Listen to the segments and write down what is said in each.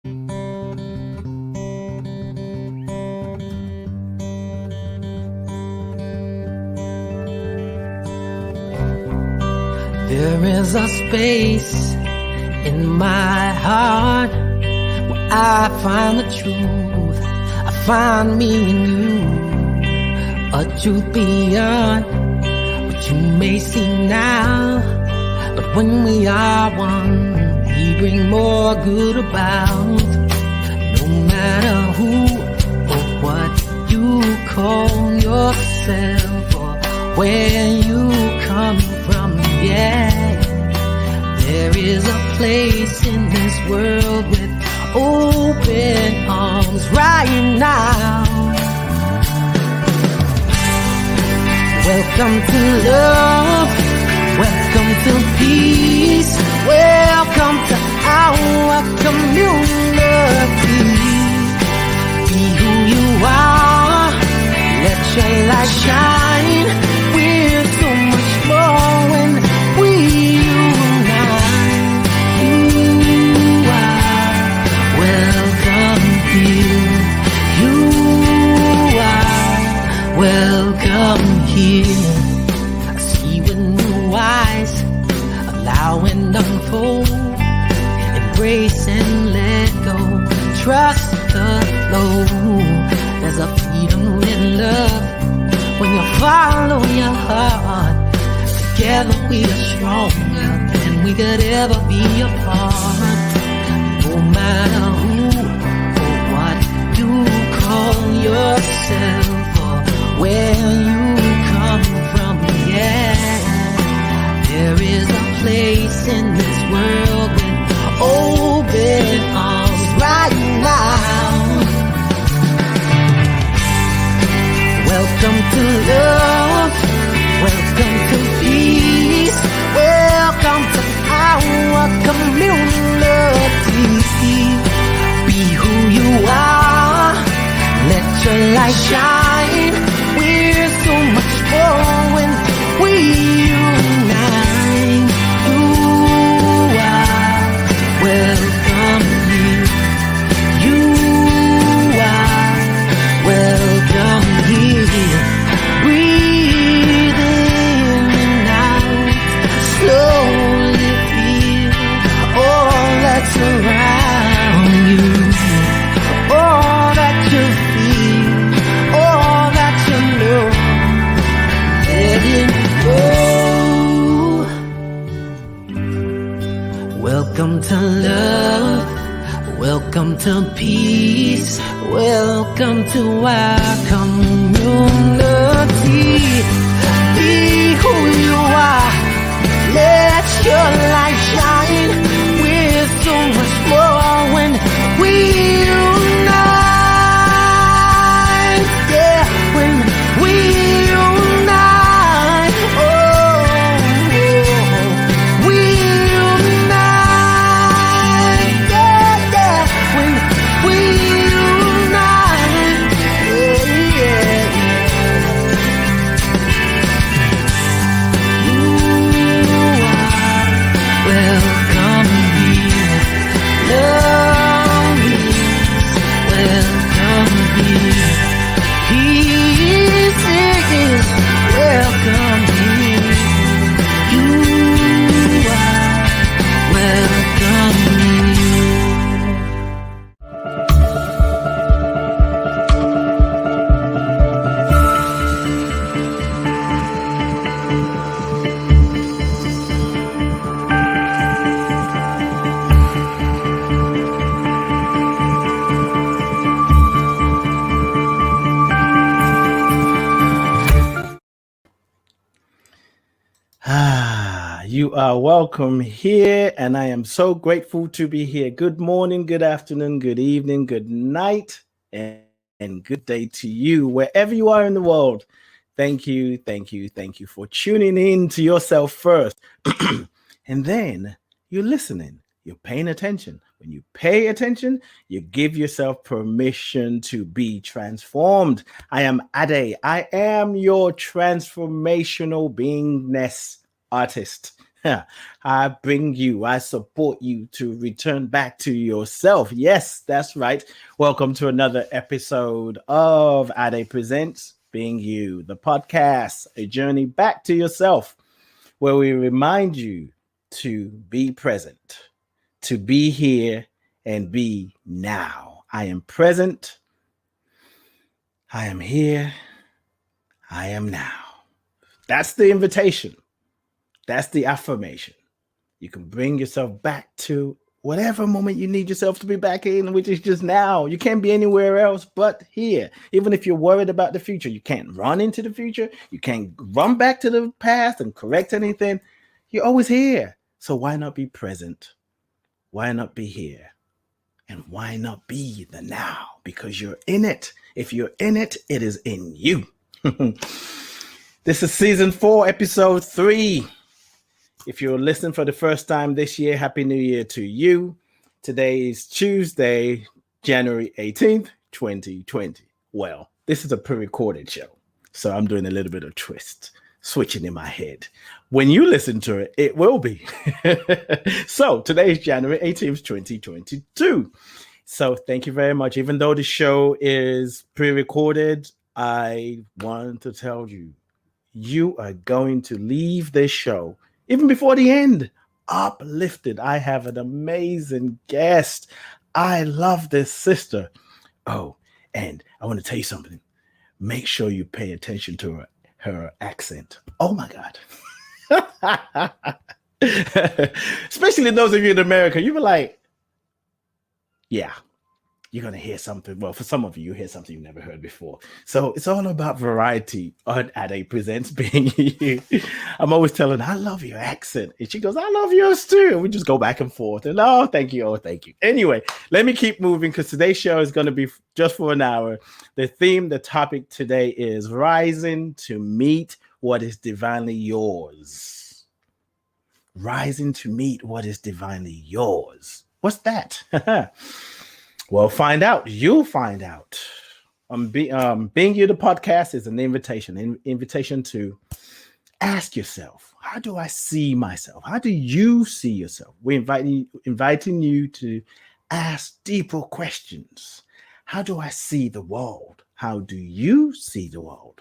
There is a space in my heart where I find the truth. I find me in you, a truth beyond what you may see now. But when we are one, we bring more good about. No matter who or what you call yourself or where you come from, yeah, there is a place in this world with open arms right now. Welcome to love, welcome to peace, welcome to our community. Be who you are, let your light shine. We're so much more when we unite. You are welcome here. You are welcome here. I see with new eyes, allow and unfold, embrace and let go, trust the flow. There's a freedom in love when you follow your heart. Together we are stronger than we could ever be apart. No matter who or what you call yourself or where you come from, yeah, there is a place in this world with open arms right now. Welcome to love, welcome to peace, welcome to our community. Be who you are, let your light shine. We're so much more when we unite. You are welcome here. You are welcome here. Breathe in and out, slowly feel all that's around you, all that you feel, all that you know. Let it go. Welcome to love, welcome to peace, welcome to our community. Be who you are, let your light shine. We're so much more when we unite. Yeah, when we unite. Oh, we unite. Yeah, yeah, when we unite. Yeah, yeah. You are welcome here. Love is welcome here. Peace is welcome here. You are welcome here. You are welcome here, and I am so grateful to be here. Good morning, good afternoon, good evening, good night, and good day to you, wherever you are in the world. Thank you, thank you, thank you for tuning in to yourself first. And then you're listening, you're paying attention. When you pay attention, you give yourself permission to be transformed. I am Ade. I am your transformational beingness artist. I support you to return back to yourself. Yes, that's right. Welcome to another episode of Ade Presents Being You, the podcast, a journey back to yourself, where we remind you to be present, to be here, and be now. I am present. I am here. I am now. That's the invitation. That's the affirmation. You can bring yourself back to whatever moment you need yourself to be back in, which is just now. You can't be anywhere else but here. Even if you're worried about the future, you can't run into the future. You can't run back to the past and correct anything. You're always here. So why not be present? Why not be here? And why not be the now? Because you're in it. If you're in it, it is in you. This is season 4, episode 3. If you're listening for the first time this year, Happy New Year to you. Today is Tuesday, January 18th, 2020. Well, this is a pre-recorded show, so I'm doing a little bit of switching in my head. When you listen to it, it will be. So today is January 18th, 2022. So thank you very much. Even though the show is pre-recorded, I want to tell you, you are going to leave this show even before the end, uplifted. I have an amazing guest. I love this sister. Oh, and I want to tell you something. Make sure you pay attention to her accent. Oh my God. Especially those of you in America, you were like, yeah, you're going to hear something. Well, for some of you, hear something you've never heard before. So it's all about variety on Ade Presents Being You. I'm always telling her, I love your accent. And she goes, I love yours too. And we just go back and forth. And oh, thank you. Oh, thank you. Anyway, let me keep moving because today's show is going to be just for an hour. The topic today is rising to meet what is divinely yours. Rising to meet what is divinely yours. What's that? Well, find out. You'll find out. Being You, the podcast, is an invitation to ask yourself, how do I see myself? How do you see yourself? We're inviting you to ask deeper questions. How do I see the world? How do you see the world?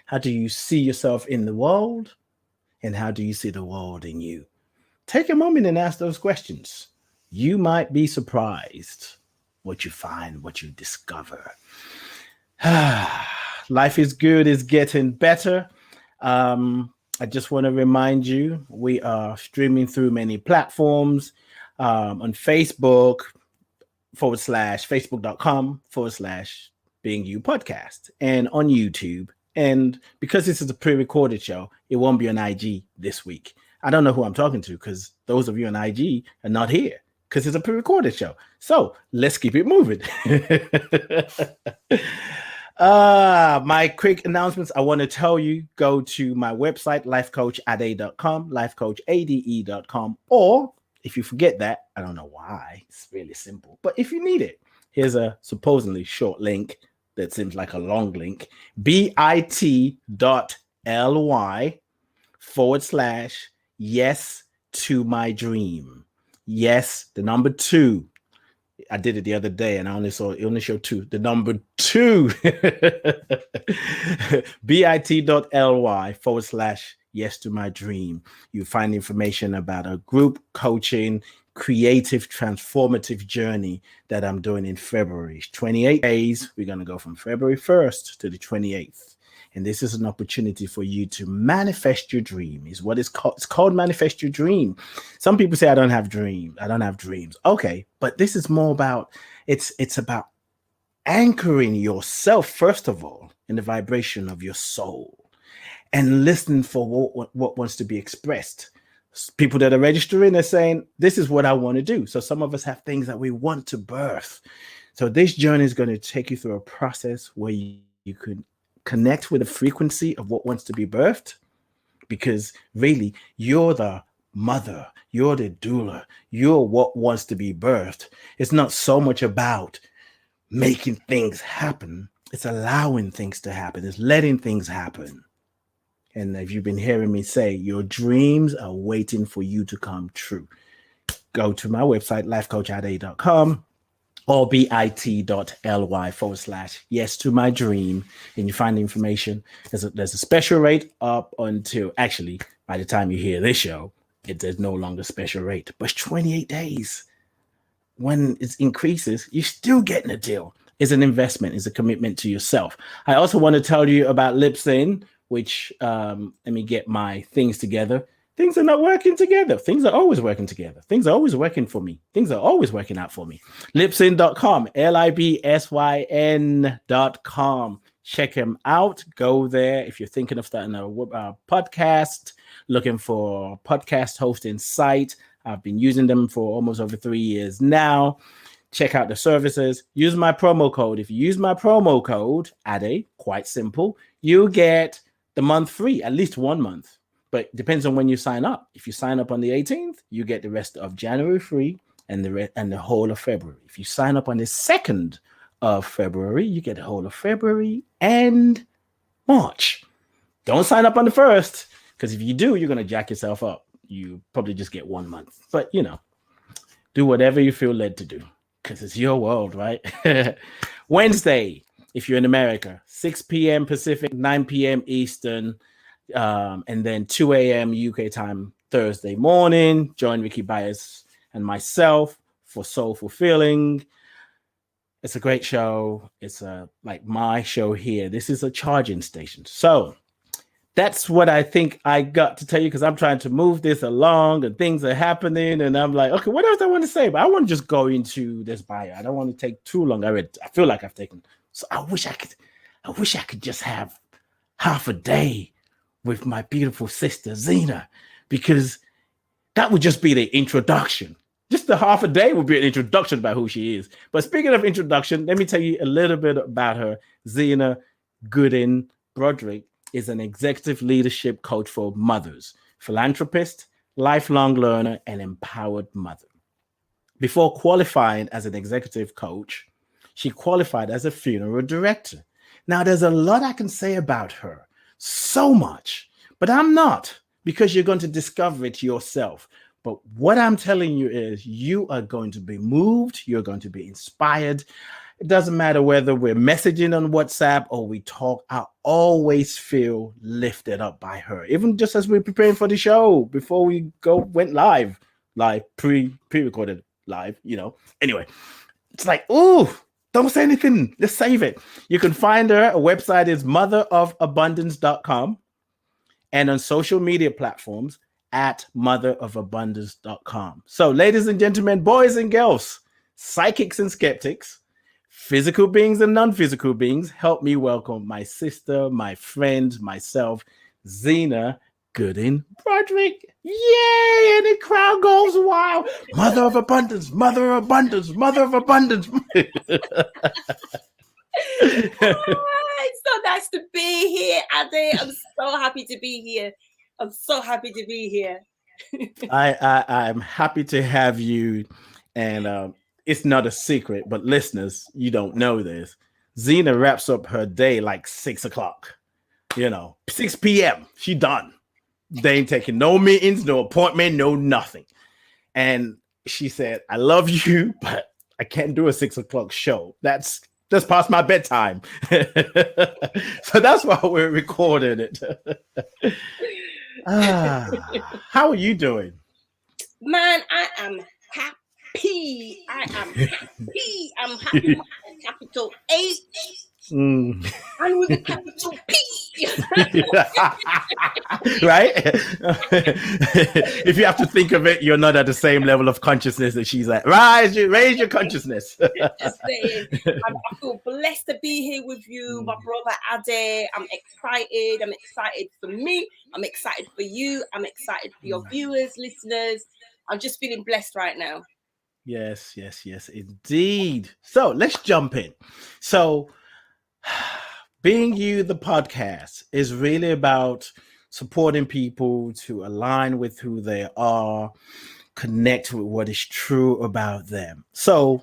How do you see yourself in the world? And how do you see the world in you? Take a moment and ask those questions. You might be surprised what you find, what you discover. Life is good, is getting better. I just want to remind you, we are streaming through many platforms on Facebook, facebook.com/Being You Podcast, and on YouTube. And because this is a pre-recorded show, it won't be on IG this week. I don't know who I'm talking to because those of you on IG are not here, because it's a pre-recorded show. So let's keep it moving. My quick announcements. I want to tell you, go to my website, lifecoachade.com, lifecoachade.com. Or if you forget that, I don't know why. It's really simple. But if you need it, here's a supposedly short link that seems like a long link. bit.ly/yes to my dream. Yes, the number 2. I did it the other day and I only showed 2. The number 2. bit.ly/yes to my dream. You find information about a group coaching, creative, transformative journey that I'm doing in February. 28 days. We're going to go from February 1st to the 28th. And this is an opportunity for you to manifest your dream. Is what it's called. It's called manifest your dream. Some people say I don't have dreams. Okay, but this is more about it's about anchoring yourself first of all in the vibration of your soul and listening for what wants to be expressed. People that are registering are saying, this is what I want to do. So some of us have things that we want to birth. So this journey is going to take you through a process where you could connect with the frequency of what wants to be birthed, because really you're the mother, you're the doula, you're what wants to be birthed. It's not so much about making things happen. It's allowing things to happen. It's letting things happen. And if you've been hearing me say, your dreams are waiting for you to come true, go to my website, lifecoachade.com or bit.ly/yes to my dream. And you find the information. There's a special rate up until, actually, by the time you hear this show, there's no longer special rate, but it's 28 days. When it increases, you're still getting a deal. It's an investment, it's a commitment to yourself. I also want to tell you about Libsyn, which let me get my things together. Things are not working together. Things are always working together. Things are always working for me. Things are always working out for me. Libsyn.com, Libsyn.com. Check him out. Go there. If you're thinking of starting a podcast, looking for a podcast hosting site, I've been using them for almost over 3 years now. Check out the services. Use my promo code. If you use my promo code, ADE, quite simple, you get the month free, at least 1 month. But it depends on when you sign up. If you sign up on the 18th, you get the rest of January free and the whole of February. If you sign up on the 2nd of February, you get the whole of February and March. Don't sign up on the 1st, because if you do, you're going to jack yourself up. You probably just get 1 month. But, do whatever you feel led to do, because it's your world, right? Wednesday, if you're in America, 6 p.m. Pacific, 9 p.m. Eastern, and then 2 a.m. UK time Thursday morning. Join Ricky Byers and myself for Soul Fulfilling. It's a great show. It's like my show here. This is a charging station. So that's what I think I got to tell you, because I'm trying to move this along and things are happening. And I'm like, okay, what else I want to say? But I want to just go into this bio. I don't want to take too long. I feel like I've taken. So I wish I could just have half a day with my beautiful sister, Xina, because that would just be the introduction. Just the half a day would be an introduction about who she is. But speaking of introduction, let me tell you a little bit about her. Xina Goodin Broderick is an executive leadership coach for mothers, philanthropist, lifelong learner, and empowered mother. Before qualifying as an executive coach, she qualified as a funeral director. Now, there's a lot I can say about her, so much, but I'm not, because you're going to discover it yourself. But what I'm telling you is you are going to be moved. You're going to be inspired. It doesn't matter whether we're messaging on WhatsApp or we talk. I always feel lifted up by her, even just as we're preparing for the show before we went live, pre-recorded live, Anyway, it's like, ooh, don't say anything. Just save it. You can find her. Her website is motherofabundance.com, and on social media platforms at motherofabundance.com. So, ladies and gentlemen, boys and girls, psychics and skeptics, physical beings and non-physical beings, help me welcome my sister, my friend, myself, Xina Goodin Broderick. Yay! And the crowd goes wild. Mother of abundance, mother of abundance, mother of abundance. It's so nice to be here, Ade. I'm so happy to be here. I'm happy to have you. And it's not a secret, but listeners, you don't know this. Xina wraps up her day like 6 o'clock, 6 p.m. She done. They ain't taking no meetings, no appointment, no nothing. And she said, I love you, but I can't do a 6 o'clock show. That's past my bedtime. So that's why we're recording it. How are you doing? Man, I am happy. I'm happy with a capital H and with a capital P. Right? If you have to think of it, you're not at the same level of consciousness that she's at. Raise your consciousness. Just saying, I feel blessed to be here with you, my brother Ade. I'm excited. I'm excited for me. I'm excited for you. I'm excited for your viewers, listeners. I'm just feeling blessed right now. Yes, indeed. So let's jump in. So Being You, the podcast, is really about supporting people to align with who they are, connect with what is true about them. So,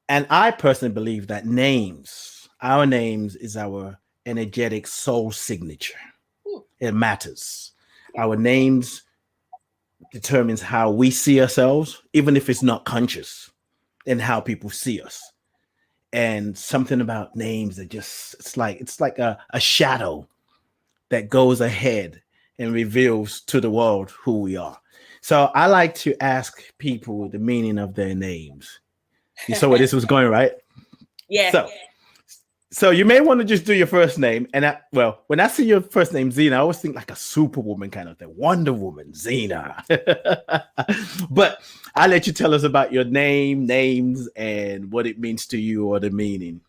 and I personally believe that our names is our energetic soul signature. it matters. Our names determines how we see ourselves, even if it's not conscious, and how people see us. And something about names that just it's like a shadow that goes ahead and reveals to the world who we are. So I like to ask people the meaning of their names. You saw where this was going, right? Yeah. So you may want to just do your first name. And when I see your first name, Xina, I always think like a superwoman kind of thing. Wonder Woman, Xina. But I'll let you tell us about your names, and what it means to you, or the meaning.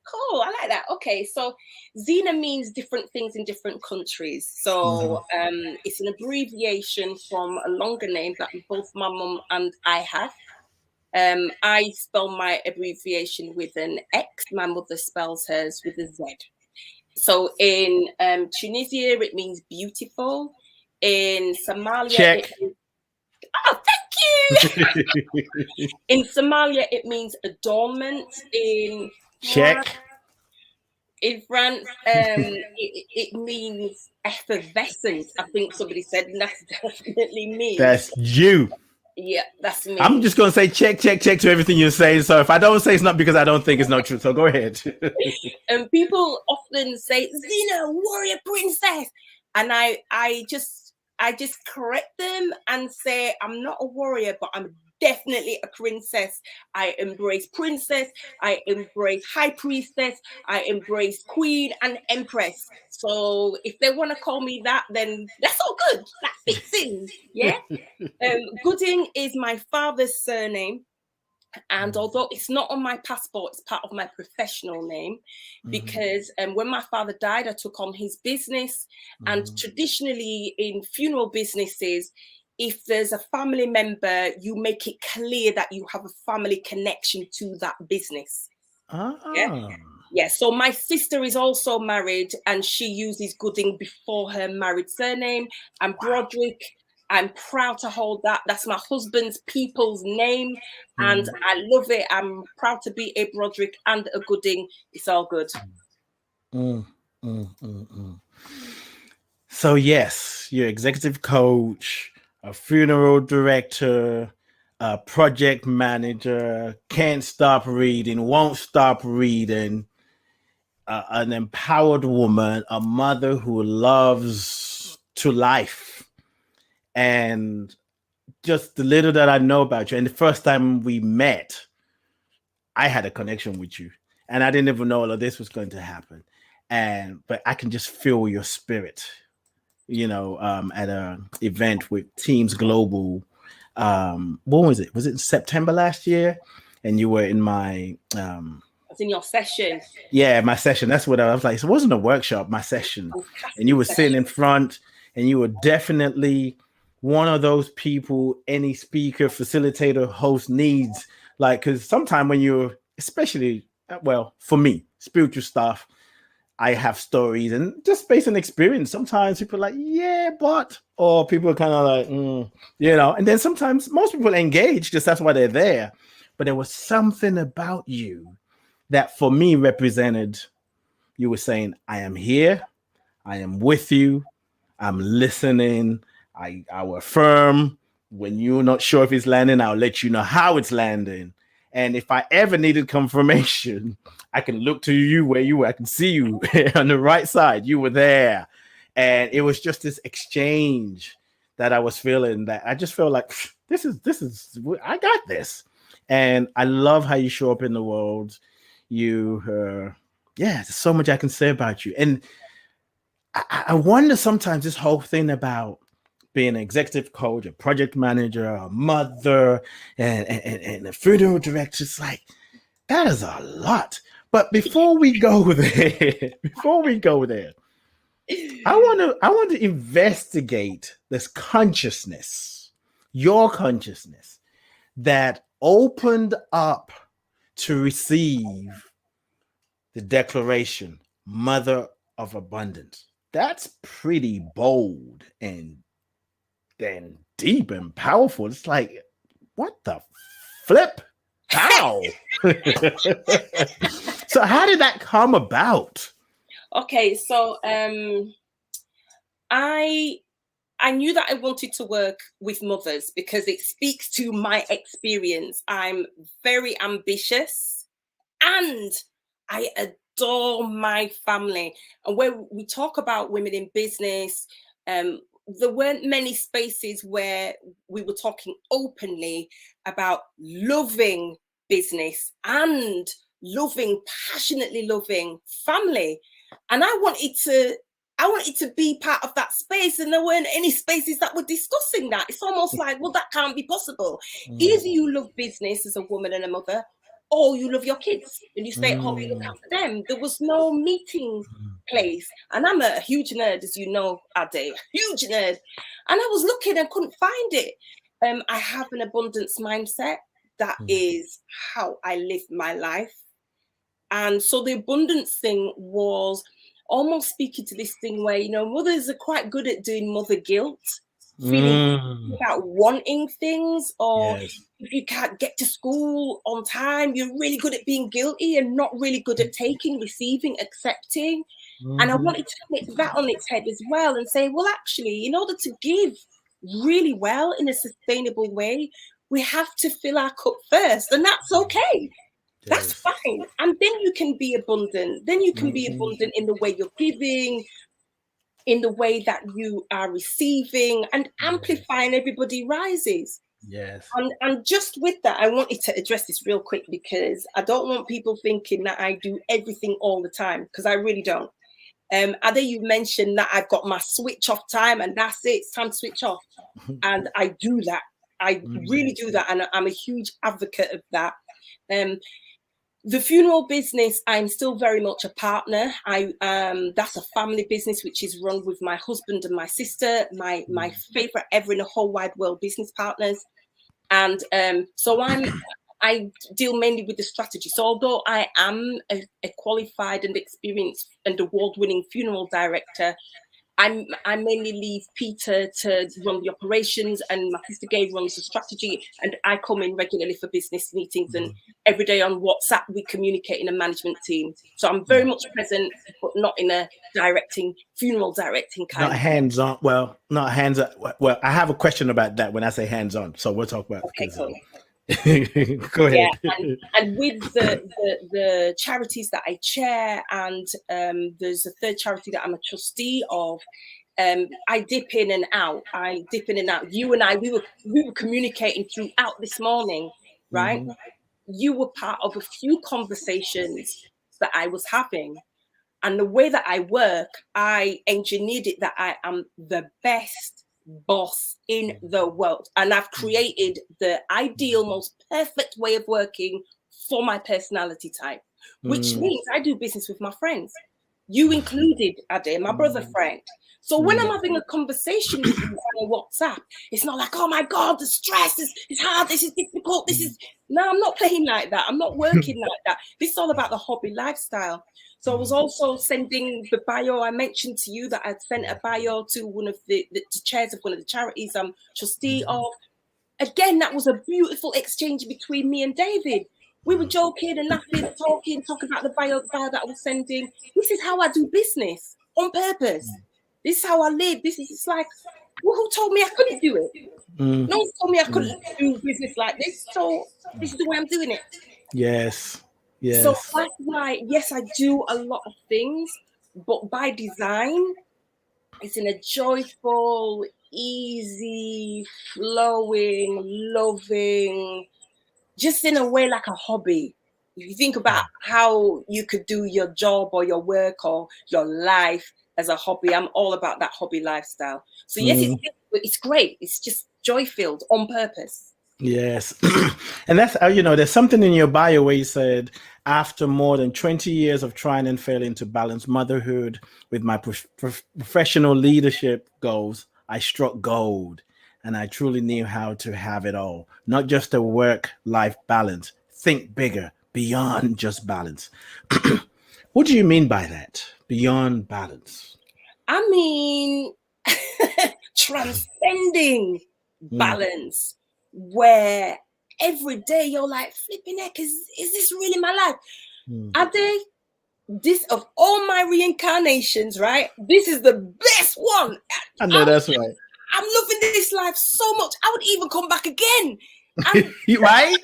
Cool, I like that. Okay, so Xina means different things in different countries. So it's an abbreviation from a longer name that both my mum and I have. I spell my abbreviation with an X. My mother spells hers with a Z. So in Tunisia, it means beautiful. In Somalia, Check. Oh, thank you. In Somalia, it means adornment. Check. In France, it means effervescent. I think somebody said, and that's definitely me. That's you. Yeah, that's me. I'm just going to say check to everything you're saying. So if I don't say, it's not because I don't think it's not true. So go ahead. And people often say, Xina, warrior princess. And I just correct them and say, I'm not a warrior, but I'm definitely a princess. I embrace princess. I embrace high priestess. I embrace queen and empress. So if they want to call me that, then that's all good. That fits in. Yeah. Gooding is my father's surname. And although it's not on my passport, it's part of my professional name, because when my father died, I took on his business. And traditionally in funeral businesses, if there's a family member, you make it clear that you have a family connection to that business. Yeah. So my sister is also married, and she uses Gooding before her married surname. And Broderick, I'm proud to hold that. That's my husband's people's name, and I love it. I'm proud to be a Broderick and a Gooding. It's all good. So yes, you're executive coach, a funeral director, a project manager, can't stop reading, won't stop reading, an empowered woman, a mother who loves to life. And just the little that I know about you, and the first time we met, I had a connection with you, and I didn't even know all of this was going to happen. But I can just feel your spirit, at an event with Teams Global. When was it? Was it in September last year? And you were in my It's in your session. Yeah, my session. That's what I was like. So it wasn't a workshop, my session. And you were sitting in front, and you were definitely one of those people any speaker, facilitator, host needs. Like, because sometimes when you're, especially, for me, spiritual stuff, I have stories, and just based on experience, sometimes people are like, yeah, but, or people are kind of like, and then sometimes most people engage, just that's why they're there. But there was something about you that for me represented, you were saying, I am here, I am with you, I'm listening, I will affirm. When you're not sure if it's landing, I'll let you know how it's landing. And if I ever needed confirmation, I can look to you where you were. I can see you on the right side. You were there. And it was just this exchange that I was feeling, that I just felt like, this is, I got this. And I love how you show up in the world. There's so much I can say about you. And I wonder sometimes this whole thing about being an executive coach, a project manager, a mother, and a funeral director, it's like, that is a lot. But before we go there, I want to investigate this consciousness, your consciousness, that opened up to receive the declaration, Mother of Abundance. That's pretty bold and then deep and powerful. It's like, what the flip? How? So how did that come about? Okay, so I knew that I wanted to work with mothers because it speaks to my experience. I'm very ambitious and I adore my family. And when we talk about women in business, there weren't many spaces where we were talking openly about loving business and passionately loving family. And I wanted to be part of that space, and there weren't any spaces that were discussing that. It's almost like, well, that can't be possible. Either you love business as a woman and a mother, or you love your kids and you stay at home, you look after them. There was no meeting place. And I'm a huge nerd, as you know, Ade, huge nerd. And I was looking and couldn't find it. I have an abundance mindset. That is how I live my life. And so the abundance thing was almost speaking to this thing where, you know, mothers are quite good at doing mother guilt, feeling about wanting things, or if you can't get to school on time, you're really good at being guilty and not really good at taking, receiving, accepting. And I wanted to flip that on its head as well and say, well, actually, in order to give really well in a sustainable way, we have to fill our cup first, and that's okay. That's fine. And then you can be abundant. Then you can be abundant in the way you're giving, in the way that you are receiving, and amplifying. Everybody rises. Yes. And just with that, I wanted to address this real quick because I don't want people thinking that I do everything all the time, because I really don't. Ade, you mentioned that I've got my switch off time and that's it. It's time to switch off. And I do that. I really do that. And I'm a huge advocate of that. The funeral business, I'm still very much a partner. That's a family business which is run with my husband and my sister, my favorite ever in the whole wide world business partners. And so I deal mainly with the strategy. So although I am a qualified and experienced and award-winning funeral director, I mainly leave Peter to run the operations, and my sister Gay runs the strategy, and I come in regularly for business meetings, and every day on WhatsApp we communicate in a management team. So I'm very much present, but not in a funeral directing kind. Not hands-on. Well, not hands-on. Well, I have a question about that when I say hands-on. So we'll talk about. Okay, cool. Go ahead. Yeah, and with the charities that I chair, and there's a third charity that I'm a trustee of. I dip in and out. You and I, we were communicating throughout this morning, right? You were part of a few conversations that I was having, and the way that I work, I engineered it that I am the best boss in the world, and I've created the ideal, most perfect way of working for my personality type, which means I do business with my friends, you included, Ade, my brother friend. So when I'm having a conversation with you on WhatsApp, it's not like, oh my God, the stress is hard, this is difficult, no, I'm not playing like that. I'm not working like that. This is all about the hobby lifestyle. So I was also sending the bio. I mentioned to you that I'd sent a bio to one of the chairs of one of the charities I'm trustee of. Again, that was a beautiful exchange between me and David. We were joking and laughing, talking about the bio that I was sending. This is how I do business on purpose. This is how I live. It's like, well, who told me I couldn't do it? No one told me I couldn't do business like this. So this is the way I'm doing it. Yes. Yes. So that's why, yes, I do a lot of things, but by design, it's in a joyful, easy, flowing, loving, just in a way like a hobby. If you think about how you could do your job or your work or your life as a hobby, I'm all about that hobby lifestyle. So yes, it's great. It's just joy-filled on purpose. Yes. And that's, there's something in your bio where you said, after more than 20 years of trying and failing to balance motherhood with my professional leadership goals, I struck gold, and I truly knew how to have it all, not just a work-life balance. Think bigger, beyond just balance. What do you mean by that? Beyond balance? I mean, transcending balance, where every day you're like, flipping heck, is this really my life? Ade, this of all my reincarnations, right? This is the best one. I know that's right. I'm loving this life so much. I would even come back again. And right?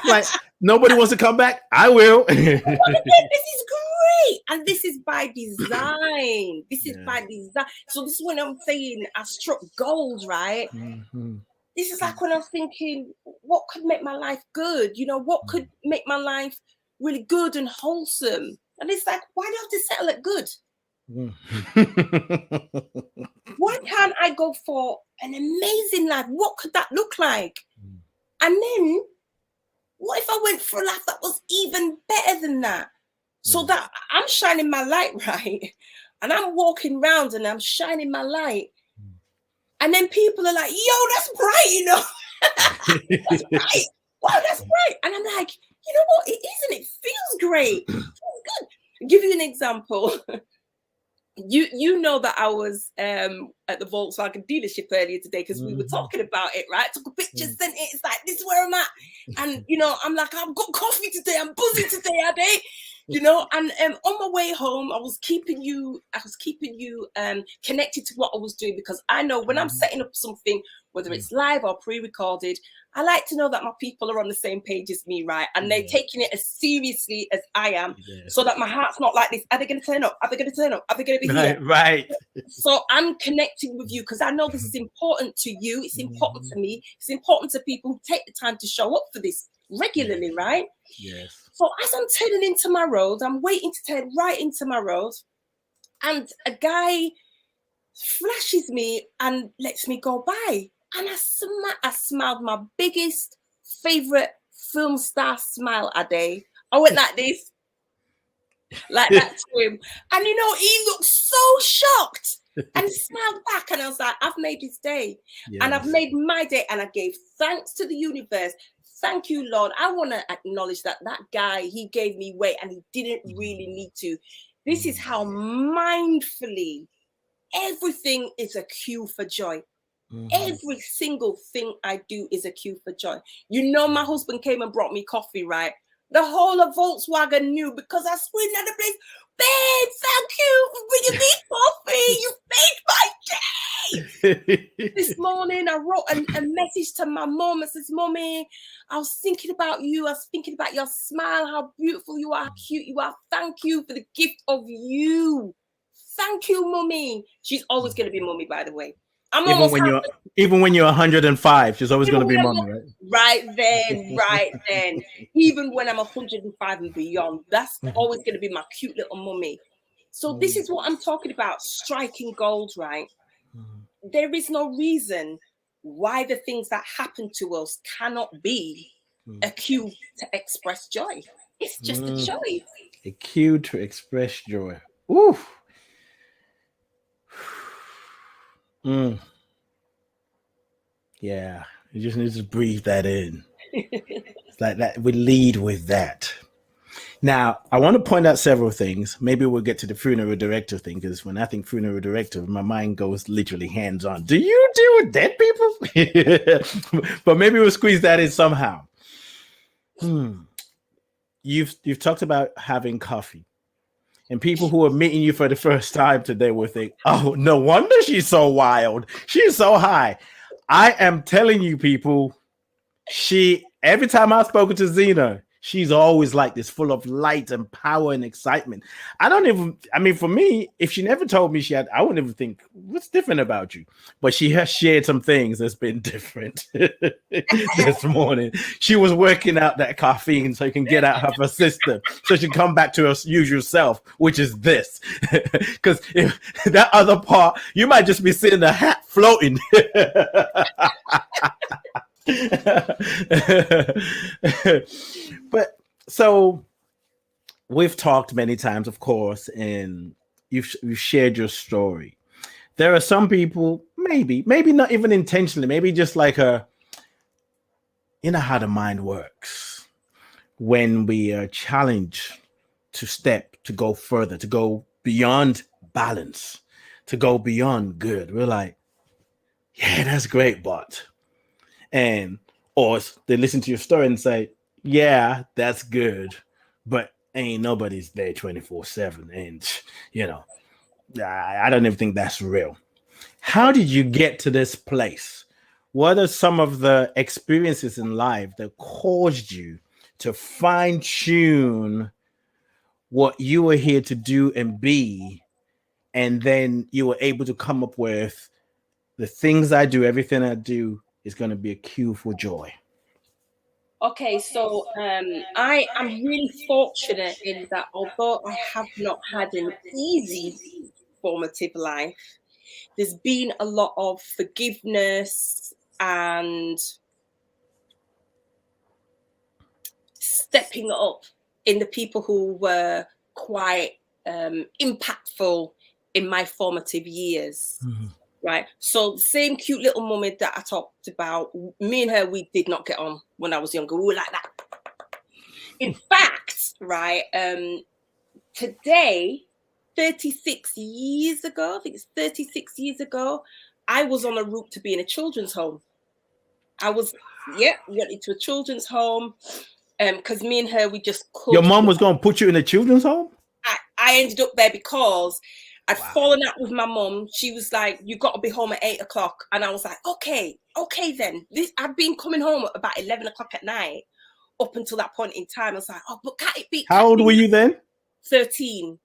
Like nobody wants to come back. I will. this is great. And this is by design. This is by design. So this is when I'm saying I struck gold, right? Mm-hmm. This is like when I was thinking, what could make my life good? You know, what could make my life really good and wholesome? And it's like, why do I have to settle at good? Why can't I go for an amazing life? What could that look like? And then what if I went for a life that was even better than that? So that I'm shining my light, right? And I'm walking around and I'm shining my light. And then people are like, yo, that's bright, you know? That's bright. Wow, that's bright. And I'm like, you know what? It isn't. It feels great. It feels good. I'll give you an example. You know that I was at the Volkswagen dealership earlier today because we were talking about it, right? Took a picture, sent it. It's like, this is where I'm at. And, you know, I'm like, I've got coffee today. I'm buzzing today, Ade. You know, and on my way home, I was keeping you connected to what I was doing, because I know when I'm setting up something, whether it's live or pre-recorded, I like to know that my people are on the same page as me, right? And they're taking it as seriously as I am, so that my heart's not like this. Are they going to turn up? Are they going to turn up? Are they going to be here? Right. So I'm connecting with you because I know this is important to you. It's important to me. It's important to people who take the time to show up for this regularly, right? Yes. So as I'm turning into my road, I'm waiting to turn right into my road, and a guy flashes me and lets me go by. And I smiled my biggest favorite film star smile a day. I went like this, like that to him. And you know, he looked so shocked and smiled back. And I was like, I've made his day. Yes. And I've made my day. And I gave thanks to the universe. Thank you, Lord. I want to acknowledge that guy, he gave me weight and he didn't really need to. This is how mindfully everything is a cue for joy. Every single thing I do is a cue for joy. You know, my husband came and brought me coffee, right? The whole of Volkswagen knew because I screamed at the place, babe, thank you for bringing me coffee. You made my day. This morning, I wrote a message to my mom. It says, Mommy, I was thinking about you. I was thinking about your smile, how beautiful you are, how cute you are. Thank you for the gift of you. Thank you, Mommy. She's always going to be Mommy, by the way. Even when you're 105, she's always going to be Mommy, right? Right then. Even when I'm 105 and beyond, that's always going to be my cute little Mommy. So this is what I'm talking about, striking gold, right? There is no reason why the things that happen to us cannot be a cue to express joy. It's just a choice. A cue to express joy. Oof. Yeah, you just need to breathe that in. It's like that. We lead with that. Now, I want to point out several things. Maybe we'll get to the funeral director thing, because when I think funeral director, my mind goes literally hands-on. Do you deal with dead people? But maybe we'll squeeze that in somehow. You've talked about having coffee. And people who are meeting you for the first time today will think, oh, no wonder she's so wild. She's so high. I am telling you, people, every time I've spoken to Xina, she's always like this, full of light and power and excitement. For me, if she never told me I wouldn't even think, what's different about you? But she has shared some things that's been different this morning. She was working out that caffeine so she can get out of her system, so she can come back to her usual self, which is this. Because if that other part, you might just be sitting in a hat floating. But so we've talked many times, of course, and you've shared your story. There are some people, maybe not even intentionally, maybe just like you know how the mind works. When we are challenged to go further, to go beyond balance, to go beyond good, we're like, yeah, that's great, but. Or they listen to your story and say, yeah, that's good, but ain't nobody's there 24/7, and you know, I don't even think that's real. How did you get to this place? What are some of the experiences in life that caused you to fine tune what you were here to do and be, and then you were able to come up with the things I do, everything I do is going to be a cue for joy? Okay, so I am really fortunate in that although I have not had an easy formative life, there's been a lot of forgiveness and stepping up in the people who were quite impactful in my formative years. Mm-hmm. Right. So the same cute little mummy that I talked about, me and her, we did not get on when I was younger. We were like that. In fact, right, today, 36 years ago, I think it's 36 years ago, I was on a route to be in a children's home. I was, went into a children's home because me and her, we just could. Your mom was going to put you in a children's home? I ended up there because I'd fallen out with my mum. She was like, "You got to be home at 8 o'clock," and I was like, "Okay then." I've been coming home at about 11 o'clock at night up until that point in time. I was like, "Oh, but can't it be?" How old were you then? 13.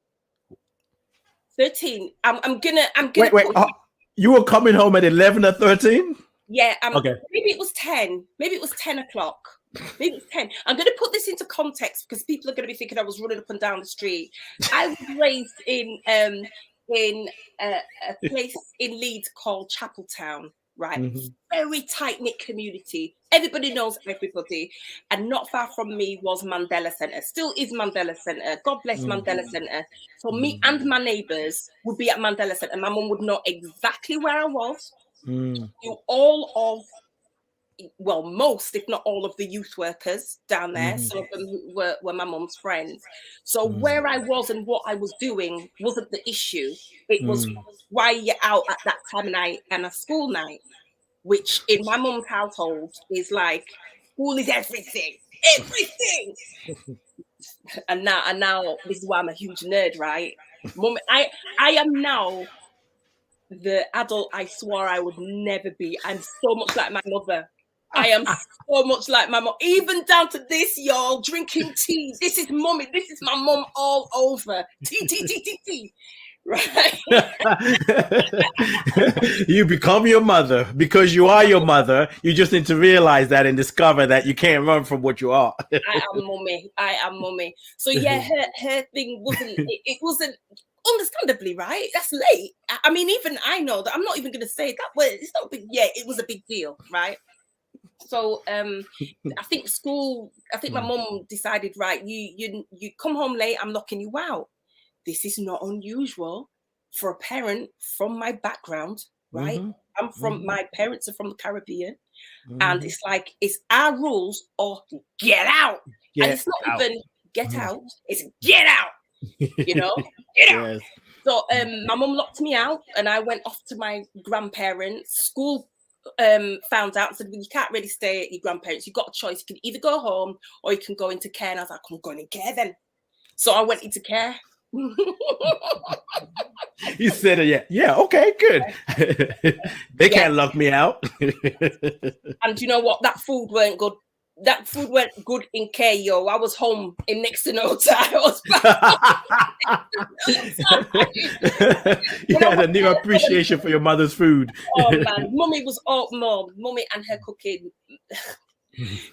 I'm gonna. Wait. You were coming home at 11 or 13? Yeah. Okay. Maybe it was 10. Maybe it was 10 o'clock. Maybe it's 10. I'm going to put this into context because people are going to be thinking I was running up and down the street. I was raised in a place in Leeds called Chapeltown, right? Mm-hmm. Very tight-knit community. Everybody knows everybody. And not far from me was Mandela Centre. Still is Mandela Centre. God bless Mandela Centre. So me and my neighbours would be at Mandela Centre. My mum would know exactly where I was. All of most, if not all of the youth workers down there, some of them were my mum's friends. So where I was and what I was doing wasn't the issue. It was why you're out at that time of night and a school night, which in my mum's household is like, school is everything. and now this is why I'm a huge nerd, right? Mum, I am now the adult I swore I would never be. I'm so much like my mother. I am so much like my mom, even down to this, y'all, drinking tea. This is mummy. This is my mom all over. Tea. Right? You become your mother because you are your mother. You just need to realize that and discover that you can't run from what you are. I am mummy. So yeah, her thing wasn't, it wasn't, understandably, right? That's late. I mean, even I know that I'm not even going to say that word. It's not big. Yeah, it was a big deal, right? So I think my mum decided, right, you come home late, I'm locking you out. This is not unusual for a parent from my background, right? My parents are from the Caribbean, and it's like, it's our rules or get out. And it's not even get out, it's get out. You know, get out. Yes. So my mum locked me out, and I went off to my grandparents. School found out and said, well, you can't really stay at your grandparents. You've got a choice. You can either go home or you can go into care. And I was like, I'm going in care then. So I went into care. You said it, yeah, okay, good. They can't lock me out. And you know what? That food weren't good. That food went good in care, yo. I was home in next to no time. I was You had a new appreciation for your mother's food. Oh man, mummy was mummy and her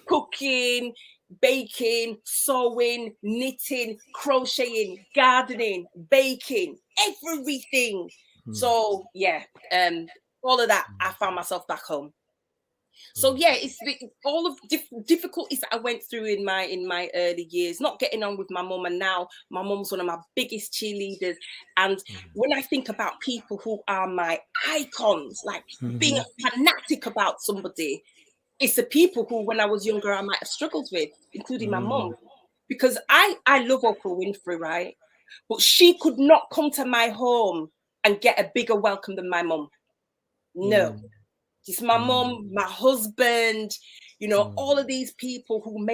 cooking, baking, sewing, knitting, crocheting, gardening, baking, everything. So yeah, all of that, I found myself back home. So yeah, it's all of difficulties that I went through in my early years, not getting on with my mum, and now my mum's one of my biggest cheerleaders. And when I think about people who are my icons, like being fanatic about somebody, it's the people who, when I was younger, I might have struggled with, including my mum, because I love Oprah Winfrey, right? But she could not come to my home and get a bigger welcome than my mum. No. It's my mom, my husband, you know, all of these people who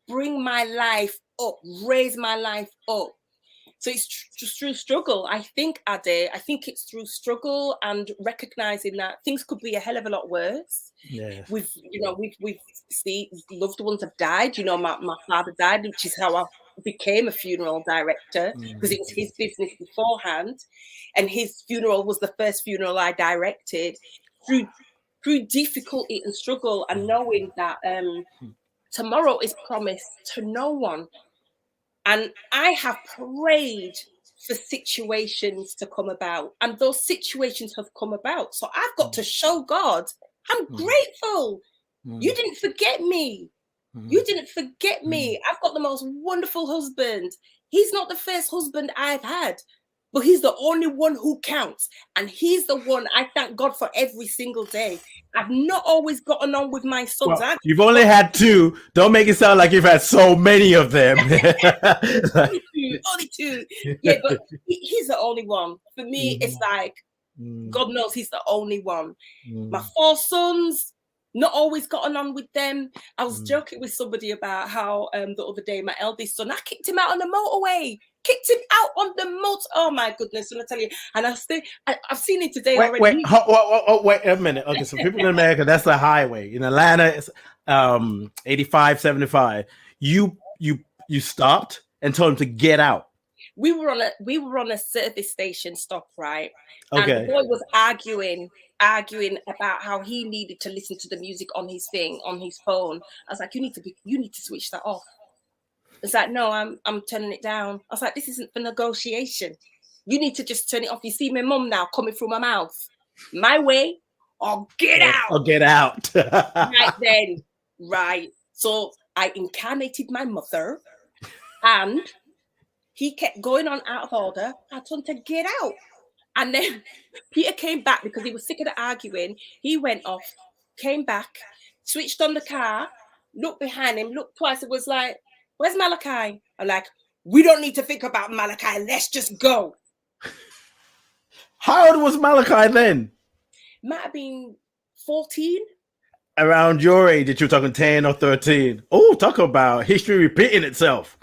bring my life up, raise my life up. So it's just through struggle. I think, Ade, I think it's through struggle and recognizing that things could be a hell of a lot worse. Yes. We've seen loved ones have died. You know, my father died, which is how I became a funeral director, because it was his business beforehand, and his funeral was the first funeral I directed. Through difficulty and struggle, and knowing that tomorrow is promised to no one. And I have prayed for situations to come about, and those situations have come about. So I've got to show God, I'm grateful. You didn't forget me. You didn't forget me. I've got the most wonderful husband. He's not the first husband I've had, but he's the only one who counts. And he's the one I thank God for every single day. I've not always gotten on with my sons. Well, you've only had 2. Don't make it sound like you've had so many of them. only two. Yeah, but he's the only one. For me, it's like, God knows he's the only one. My 4 sons, not always gotten on with them. I was joking with somebody about how the other day, my eldest son, I kicked him out on the motorway. Kicked him out on the motor. Oh my goodness! When I tell you, and I've seen it today already. Wait a minute. Okay, so people in America, that's the highway. In Atlanta, it's 85, 75. You stopped and told him to get out. We were on a service station stop, right? Okay. And the boy was arguing about how he needed to listen to the music on his phone. I was like, you need to switch that off. It's like, no, I'm turning it down. I was like, this isn't for negotiation. You need to just turn it off. You see my mum now coming through my mouth. My way or get out. Or get out. Right then. Right. So I incarnated my mother, and he kept going on out of order. I told him to get out. And then Peter came back because he was sick of the arguing. He went off, came back, switched on the car, looked behind him, looked twice. It was like, where's Malachi? I'm like, we don't need to think about Malachi. Let's just go. How old was Malachi then? Might have been 14. Around your age, that you're talking 10 or 13. Oh, talk about history repeating itself.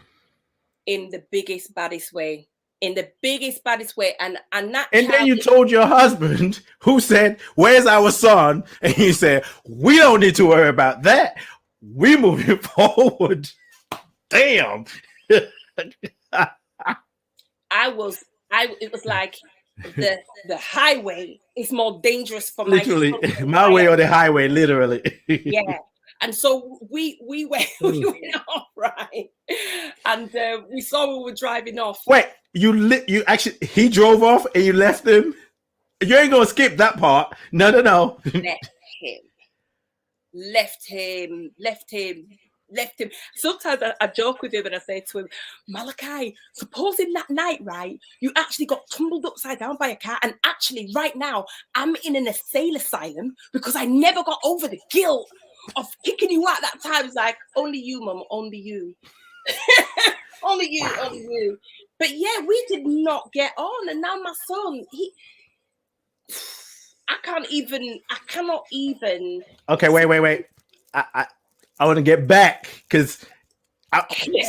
In the biggest, baddest way. In the biggest, baddest way. And then you told your husband, who said, where's our son? And he said, we don't need to worry about that. We moving forward. Damn. It was like the highway is more dangerous for literally my way or the highway, literally. Yeah. And so we went off, right? And we saw we were driving off. Wait, you actually, he drove off and you left him? You ain't gonna skip that part. No. Left him. Sometimes I joke with him and I say to him, Malachi, supposing that night, right, you actually got tumbled upside down by a car, and actually right now I'm in an insane asylum because I never got over the guilt of kicking you out that time. It's like, only you, Mum, only you. only you. But yeah, we did not get on. And now my son, I cannot even. Okay, wait. I want to get back because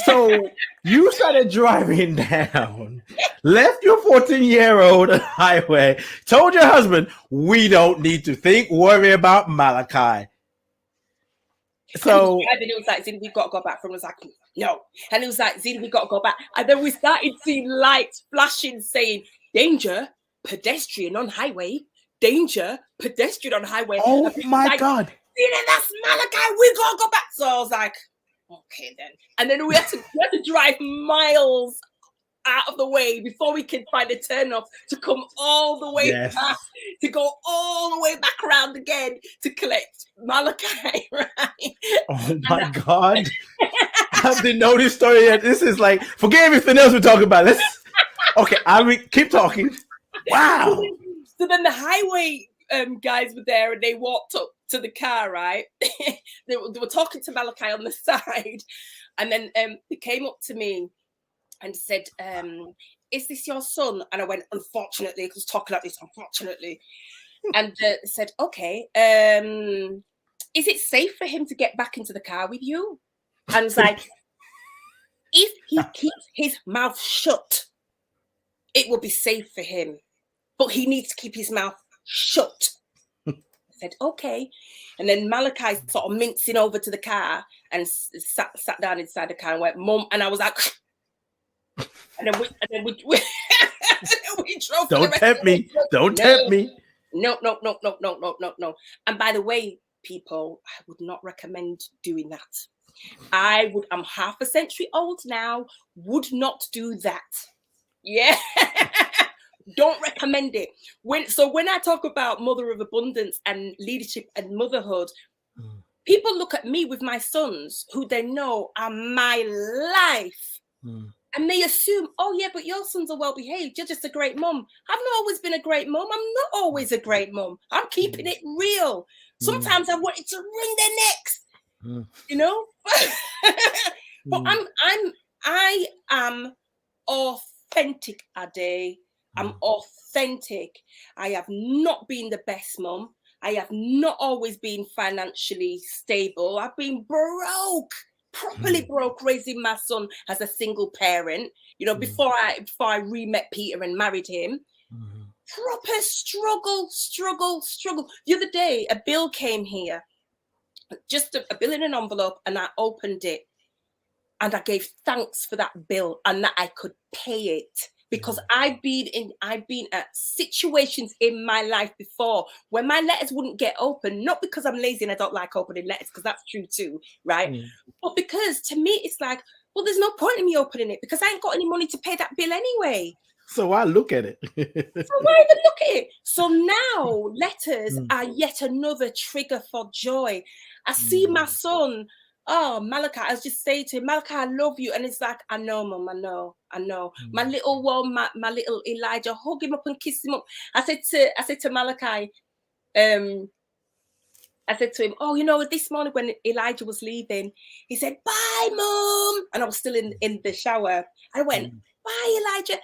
so you started driving down, left your 14-year-old on the highway, told your husband, we don't need to worry about Malachi. So and then it was like, Zin, we got to go back. From was like, no. And it was like, Zin, we got to go back. And then we started seeing lights flashing saying, danger, pedestrian on highway, danger, pedestrian on highway. Oh my God. That's Malachi, we gotta go back. So I was like, okay then. And then we had to drive miles out of the way before we could find a turn off to come all the way back, to go all the way back around again to collect Malachi, right? Oh my God. I didn't know this story yet. This is like, forget everything else we're talking about. Keep talking. Wow. So then the highway guys were there and they walked up to the car, right? they were talking to Malachi on the side, and then they came up to me and said, is this your son? And I went, unfortunately, because talking like this, unfortunately. And said, okay, is it safe for him to get back into the car with you? And I was like, If he keeps his mouth shut, it will be safe for him. But he needs to keep his mouth shut. I said, okay. And then Malachi sort of mincing over to the car and sat down inside the car and went, Mum. And I was like, and then we drove. Don't tempt me. Don't tempt me. No. And by the way, people, I would not recommend doing that. I'm half a century old now, would not do that. Yeah. Don't recommend it. When I talk about Mother of Abundance and leadership and motherhood, people look at me with my sons who they know are my life. And they assume, oh yeah, but your sons are well behaved. You're just a great mum. I've not always been a great mum. I'm not always a great mum. I'm keeping it real. Sometimes I wanted to wring their necks. You know, but I am authentic, Ade. I'm authentic. I have not been the best mum. I have not always been financially stable. I've been broke, properly broke, raising my son as a single parent. You know, before I re-met Peter and married him. Proper struggle. The other day, a bill came here. Just a bill in an envelope, and I opened it and I gave thanks for that bill and that I could pay it, because I've been at situations in my life before when my letters wouldn't get open, not because I'm lazy and I don't like opening letters, because that's true too, right? But because to me it's like, well, there's no point in me opening it because I ain't got any money to pay that bill anyway. So I look at it. So why even look at it? So now letters are yet another trigger for joy. I see my son, Malachi, I was just saying to him, Malachi, I love you. And it's like, I know, Mum, I know. My little one, my little Elijah, hug him up and kiss him up. I said to Malachi, I said to him, oh, you know, this morning when Elijah was leaving, he said, bye, Mum. And I was still in the shower. I went, bye, Elijah.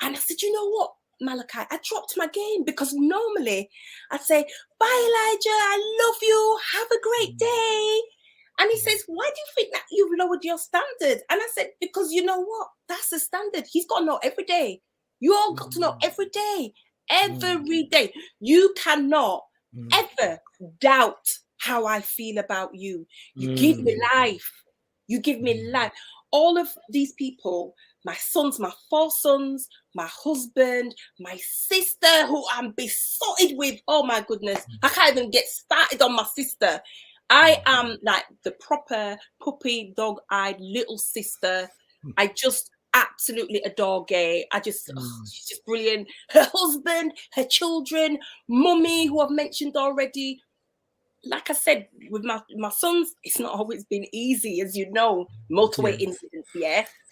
And I said, you know what, Malachi, I dropped my game, because normally I'd say, bye, Elijah, I love you, have a great day. And he says, why do you think that you've lowered your standard? And I said, because you know what, that's the standard. He's got to know every day. You all got to know every day. Every day. You cannot ever doubt how I feel about you. You give me life. You give me life. All of these people, my sons, my 4 sons, my husband, my sister, who I'm besotted with. Oh my goodness. I can't even get started on my sister. I am like the proper puppy dog-eyed little sister. I just absolutely adore Gay. She's just brilliant. Her husband, her children, mummy, who I've mentioned already. Like I said, with my sons, it's not always been easy, as you know, motorway incidents,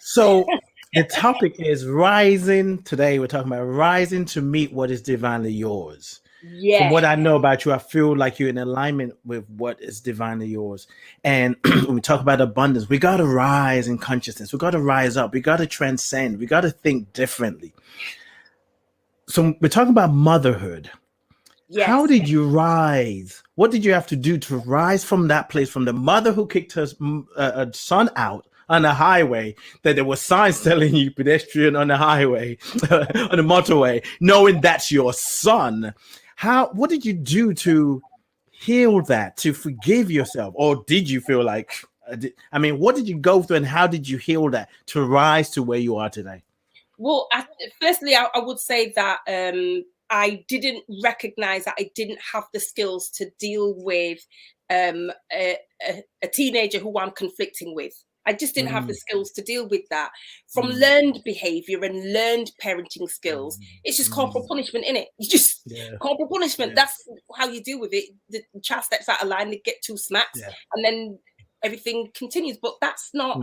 So the topic is rising. Today we're talking about rising to meet what is divinely yours. From what I know about you, I feel like you're in alignment with what is divinely yours. And when we talk about abundance, we got to rise in consciousness. We got to rise up. We got to transcend. We got to think differently. So we're talking about motherhood. Yes. How did you rise? What did you have to do to rise from that place, from the mother who kicked her son out on the highway, that there were signs telling you pedestrian on the highway, on the motorway, knowing that's your son? What did you do to heal that, to forgive yourself? Or did you feel like, what did you go through and how did you heal that to rise to where you are today? Well, firstly, I would say that I didn't recognize that I didn't have the skills to deal with a teenager who I'm conflicting with. I just didn't have the skills to deal with that. From learned behavior and learned parenting skills, it's just corporal punishment, innit? You just corporal punishment. That's how you deal with it. The child steps out of line, they get 2 smacks, and then everything continues. But that's not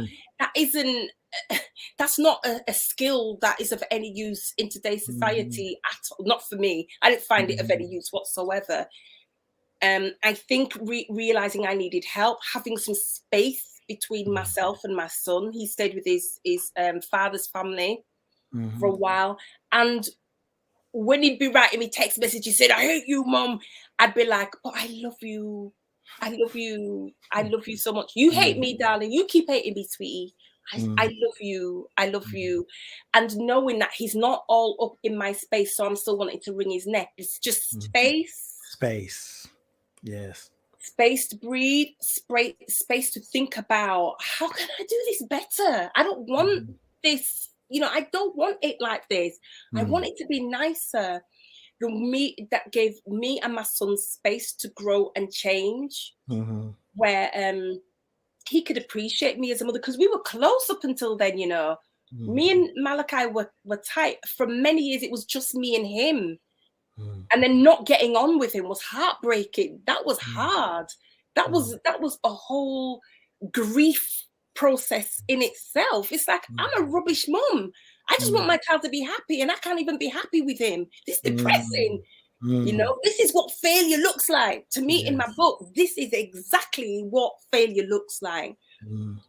a skill that is of any use in today's society at all. Not for me. I didn't find it of any use whatsoever. I think realizing I needed help, having some space between myself and my son. He stayed with his father's family for a while. And when he'd be writing me text messages, saying, I hate you, Mum, I'd be like, but I love you. I love you. I love you so much. You hate me, darling. You keep hating me, sweetie. I love you. I love you. And knowing that he's not all up in my space, so I'm still wanting to wring his neck. It's just space. Space. Yes. Space to breathe, space to think about, how can I do this better? I don't want this, I don't want it like this. I want it to be nicer. That gave me and my son space to grow and change, where he could appreciate me as a mother, because we were close up until then, Me and Malachi were tight. For many years, it was just me and him. And then not getting on with him was heartbreaking. That was hard. That was a whole grief process in itself. It's like, I'm a rubbish mum. I just want my child to be happy, and I can't even be happy with him. This is depressing. This is what failure looks like. To me, in my book, this is exactly what failure looks like.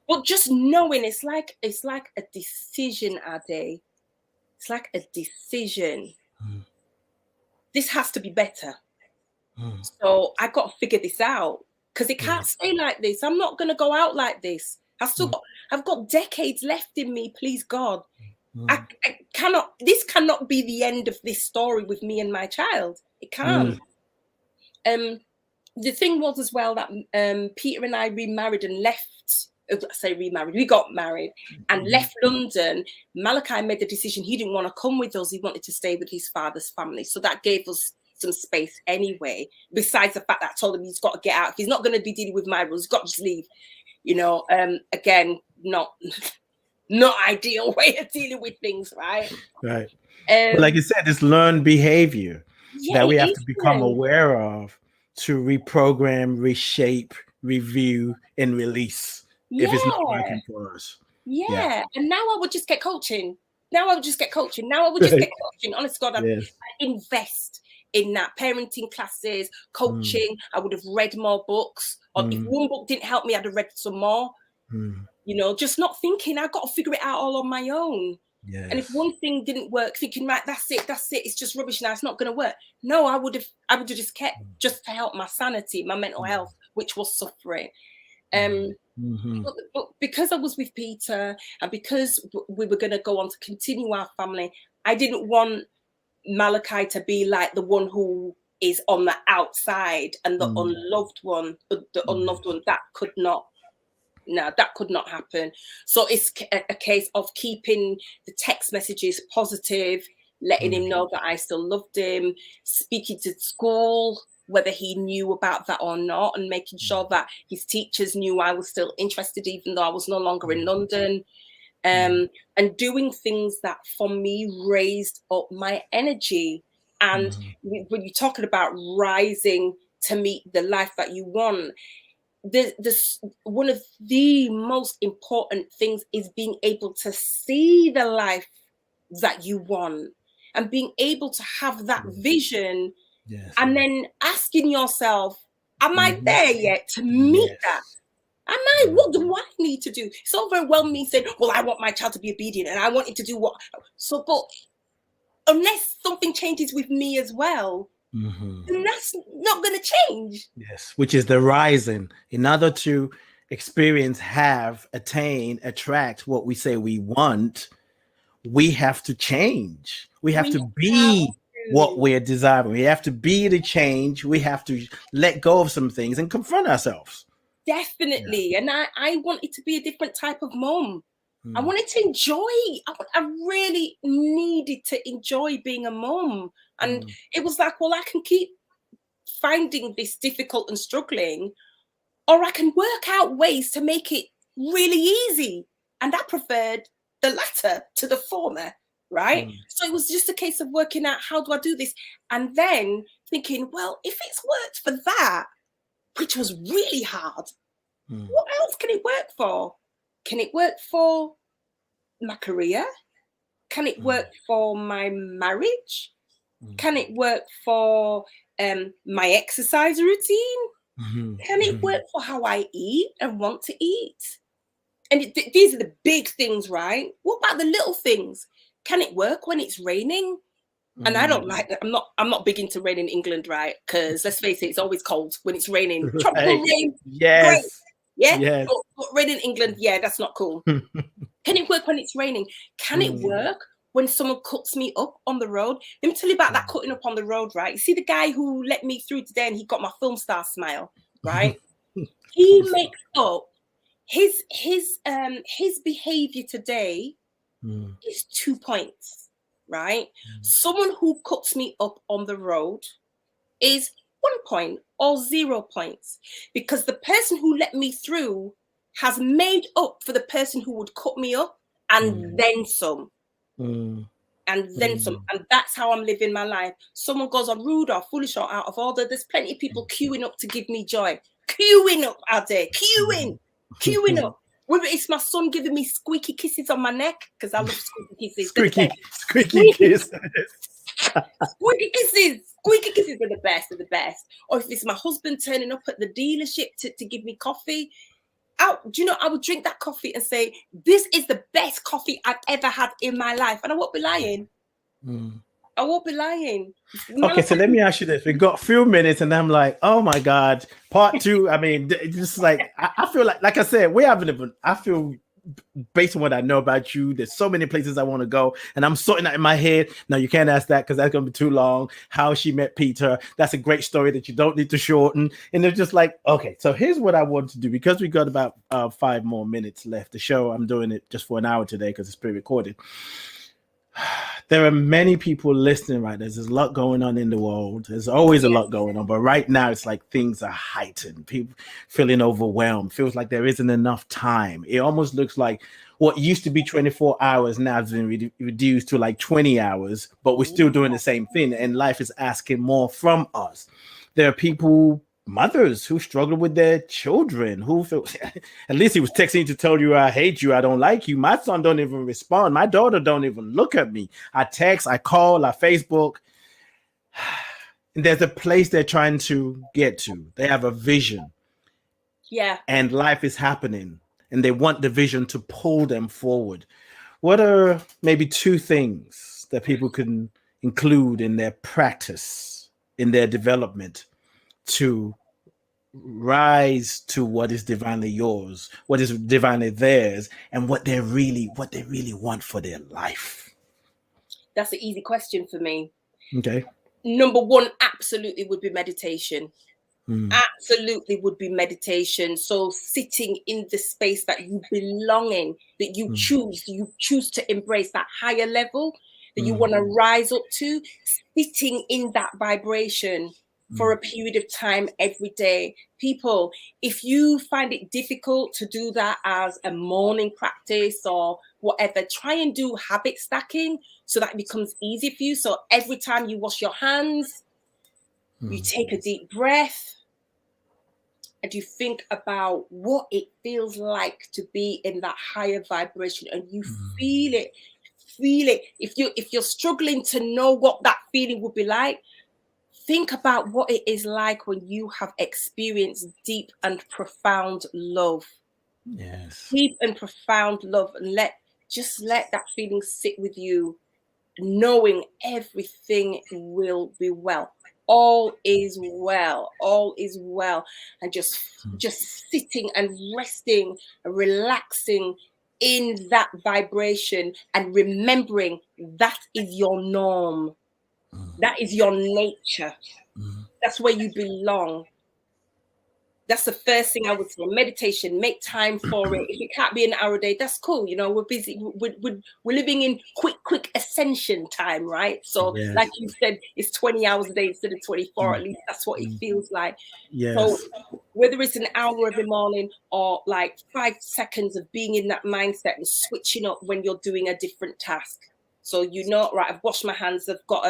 But just knowing it's like a decision, Ade. It's like a decision. This has to be better. So I got to figure this out, because it can't stay like this. I'm not going to go out like this. I've got decades left in me, please God. This cannot be the end of this story with me and my child. It can't. The thing was as well that Peter and I remarried and left. We got married and left London. Malachi made the decision he didn't want to come with us. He wanted to stay with his father's family. So that gave us some space anyway, besides the fact that I told him he's got to get out. If he's not going to be dealing with my rules, he's got to just leave. Again, not ideal way of dealing with things, right? Right. But like you said, this learned behavior that we have to become aware of to reprogram, reshape, review, and release. If it's not working for us. And now I would just get coaching. Honest God, I invest in that. Parenting classes, coaching. I would have read more books. Or if one book didn't help me, I'd have read some more. Just not thinking I've got to figure it out all on my own. And if one thing didn't work, thinking, right, that's it, it's just rubbish now, it's not going to work. No, I would have just kept, just to help my sanity, my mental health, which was suffering. But because I was with Peter, and because we were going to go on to continue our family, I didn't want Malachi to be like the one who is on the outside and the unloved one. That could not happen. So it's a case of keeping the text messages positive, letting him know that I still loved him, speaking to school, whether he knew about that or not, and making sure that his teachers knew I was still interested, even though I was no longer in London, and doing things that for me raised up my energy. And when you're talking about rising to meet the life that you want, one of the most important things is being able to see the life that you want and being able to have that vision. And then asking yourself, am I there yet to meet that? What do I need to do? It's overwhelming saying, well, I want my child to be obedient and I want him to do what. So, but unless something changes with me as well, then that's not going to change. Yes, which is the rising. In order to experience, attain, attract what we say we want, we have to change. We have to be what we're desiring. We have to be the change. We have to let go of some things and confront ourselves. Definitely. And I wanted to be a different type of mom. I wanted to enjoy. I really needed to enjoy being a mom. And it was like, well, I can keep finding this difficult and struggling, or I can work out ways to make it really easy. And I preferred the latter to the former. Right. So it was just a case of working out, how do I do this? And then thinking, well, if it's worked for that, which was really hard, what else can it work for? Can it work for my career? Can it work for my marriage? Can it work for my exercise routine? Can it work for how I eat and want to eat? And these are the big things, right? What about the little things? Can it work when it's raining? And I don't like that. I'm not big into rain in England, right? Because let's face it, it's always cold when it's raining. Tropical rain, yes, Yeah. Yes. But rain in England, yeah, that's not cool. Can it work when it's raining? Can it work when someone cuts me up on the road? Let me tell you about that cutting up on the road, right? You see the guy who let me through today and he got my film star smile, right? He makes up his behavior today is 2 points, right? Someone who cuts me up on the road is 1 point or 0 points, because the person who let me through has made up for the person who would cut me up and then some. And then some. And that's how I'm living my life. Someone goes on rude or foolish or out of order, there's plenty of people queuing up to give me joy. Queuing up out there. Queuing up. Whether it's my son giving me squeaky kisses on my neck, because I love squeaky kisses. Squeaky kisses. Squeaky kisses are the best, Or if it's my husband turning up at the dealership to give me coffee, do you know, I would drink that coffee and say, this is the best coffee I've ever had in my life. And I won't be lying. I won't be lying. Okay, so let me ask you this. We got a few minutes and I'm like, oh my God, part 2. I mean, just like, I feel like I said, I feel based on what I know about you, there's so many places I want to go, and I'm sorting that in my head. Now you can't ask that because that's going to be too long. How she met Peter, that's a great story that you don't need to shorten. And they're just like, okay, so here's what I want to do, because we got about 5 more minutes left. The show, I'm doing it just for an hour today because it's pre-recorded. There are many people listening right now. There's a lot going on in the world. There's always a lot going on, but right now it's like things are heightened. People feeling overwhelmed. Feels like there isn't enough time. It almost looks like what used to be 24 hours now has been reduced to like 20 hours, but we're still doing the same thing. And life is asking more from us. There are people, mothers who struggle with their children, who feel, at least he was texting to tell you, I hate you, I don't like you. My son don't even respond. My daughter don't even look at me. I text, I call, I Facebook. And there's a place they're trying to get to. They have a vision. Yeah. And life is happening. And they want the vision to pull them forward. What are maybe 2 things that people can include in their practice, in their development, to rise to what is divinely yours, what is divinely theirs, and what they really want for their life? That's an easy question for me. Okay. Number 1 absolutely would be meditation. Absolutely would be meditation. So sitting in the space that you belong in, that you choose to embrace that higher level that you want to rise up to, sitting in that vibration for a period of time every day. People, if you find it difficult to do that as a morning practice or whatever, try and do habit stacking so that it becomes easy for you. So every time you wash your hands, you take a deep breath and you think about what it feels like to be in that higher vibration, and you feel it. If you're struggling to know what that feeling would be like, think about what it is like when you have experienced deep and profound love. Yes. Deep and profound love, and let that feeling sit with you, knowing everything will be well. All is well. All is well. And just sitting and resting and relaxing in that vibration and remembering that is your norm. That is your nature. That's where you belong. That's the first thing I would say. Meditation, make time for it. If it can't be an hour a day, that's cool. You know, we're busy. We're living in quick ascension time, right? So, like you said, it's 20 hours a day instead of 24. At least that's what it feels like. Yes. So, whether it's an hour every morning or like 5 seconds of being in that mindset and switching up when you're doing a different task. So, you know, right, I've washed my hands. I've got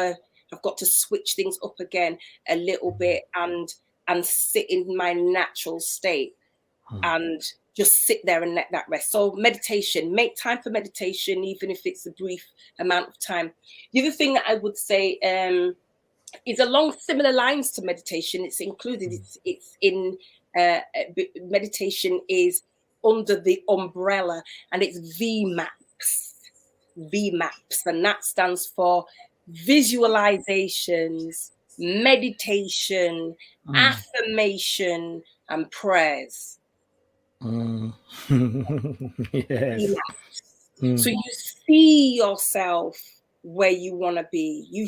to switch things up again a little bit and sit in my natural state and just sit there and let that rest. So meditation, make time for meditation, even if it's a brief amount of time. The other thing that I would say is along similar lines to meditation. It's included, it's in meditation is under the umbrella, and it's VMAPs, and that stands for visualizations, meditation, affirmation, and prayers. Yes. So you see yourself where you want to be. You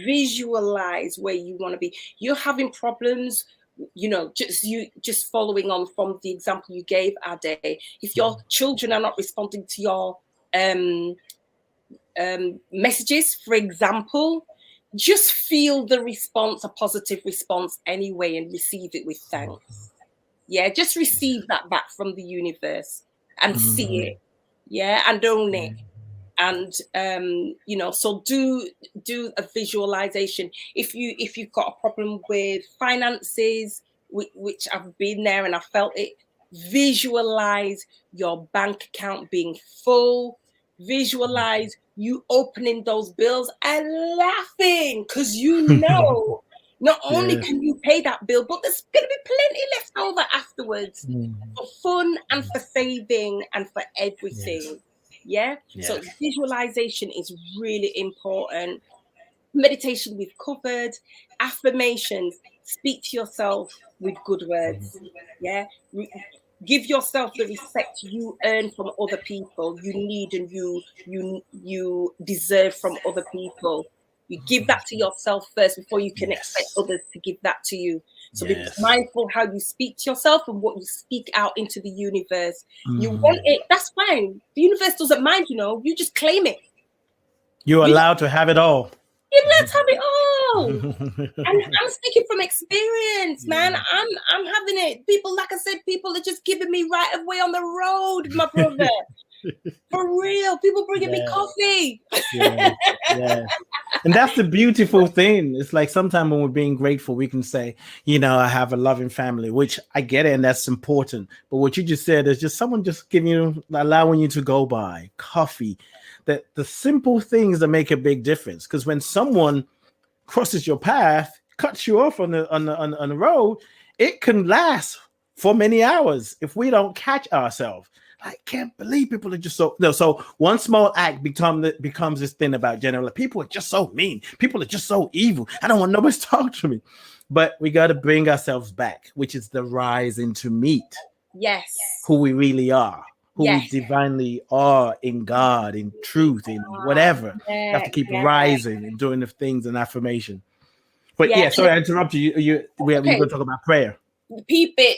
visualize where you want to be. You're having problems, just following on from the example you gave, Ade. If your children are not responding to your messages, for example, just feel the response, a positive response anyway, and receive it with thanks. Yeah, just receive that back from the universe and see it. Yeah, and own it. And so do a visualization. If you've got a problem with finances, which I've been there and I felt it, visualize your bank account being full. Visualize you opening those bills and laughing, because not only can you pay that bill, but there's going to be plenty left over afterwards for fun and for saving and for everything. Yeah. So visualization is really important. Meditation we've covered. Affirmations. Speak to yourself with good words. Yeah. Give yourself the respect you earn from other people. You need and you deserve from other people. You give that to yourself first before you can expect others to give that to you. So be mindful how you speak to yourself and what you speak out into the universe. You want it, that's fine. The universe doesn't mind, you just claim it. You're allowed to have it all. Let's have it all. And I'm speaking from experience, man. I'm having it. People, like I said, people are just giving me right of way on the road, my brother. For real. People bringing me coffee. And that's the beautiful thing. It's like sometimes when we're being grateful, we can say, I have a loving family, which I get it, and that's important. But what you just said is just someone just allowing you to go by coffee. That the simple things that make a big difference. Because when someone crosses your path, cuts you off on the road, it can last for many hours if we don't catch ourselves. I can't believe people are just so. No, so one small act becomes this thing about general. People are just so mean. People are just so evil. I don't want nobody to talk to me. But we got to bring ourselves back, which is the rising to meet. Yes. Who we really are. Who we divinely are in God, in truth, in whatever. You have to keep rising and doing the things in affirmation. But sorry, I interrupted you. We're going to talk about prayer. The P bit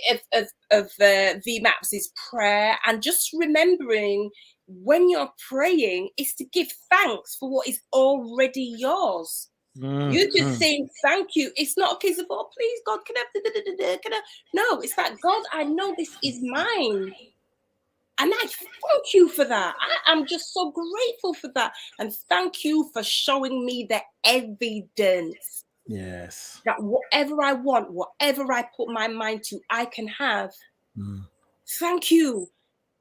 of VMAPS is prayer, and just remembering when you're praying is to give thanks for what is already yours. You're just saying thank you. It's not a case of, oh, please, God, can I? No, it's like, God, I know this is mine. And I thank you for that. I'm just so grateful for that. And thank you for showing me the evidence. Yes. That whatever I want, whatever I put my mind to, I can have. Thank you.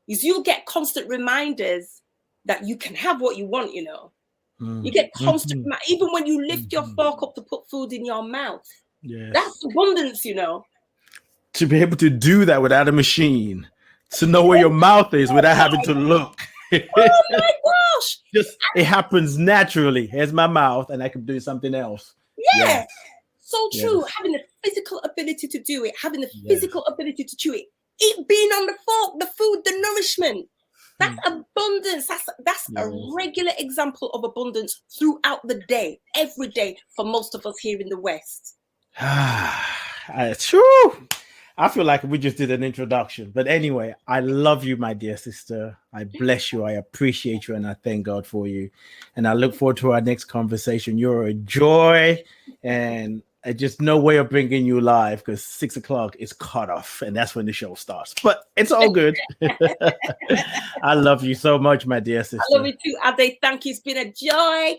Because you'll get constant reminders that you can have what you want, You get constant, even when you lift your fork up to put food in your mouth. That's abundance, To be able to do that without a machine. To know where your mouth is without having to look. Oh my gosh. It happens naturally. Here's my mouth, and I can do something else. Yeah. So true. Yes. Having the physical ability to do it, having the physical ability to chew it, being on the fork, the food, the nourishment. That's abundance. That's a regular example of abundance throughout the day, every day, for most of us here in the West. True. I feel like we just did an introduction. But anyway, I love you, my dear sister. I bless you. I appreciate you. And I thank God for you. And I look forward to our next conversation. You're a joy. And I just no way of bringing you live because 6:00 is cut off. And that's when the show starts. But it's all good. I love you so much, my dear sister. I love you too, Ade. Thank you. It's been a joy.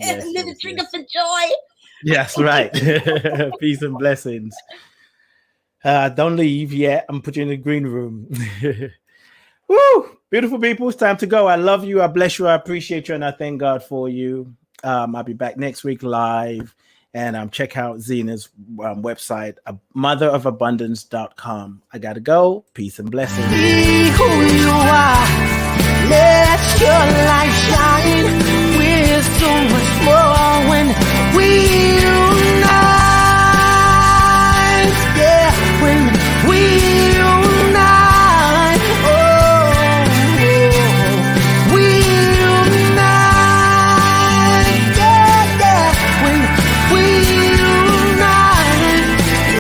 Another trigger for joy. Yes, right. Peace and blessings. Don't leave yet. I'm putting you in the green room. Woo! Beautiful people, it's time to go. I love you. I bless you. I appreciate you. And I thank God for you. I'll be back next week live. And check out Xina's website, motherofabundance.com. I got to go. Peace and blessings. Be who you are. Let your light shine. We're so much more when we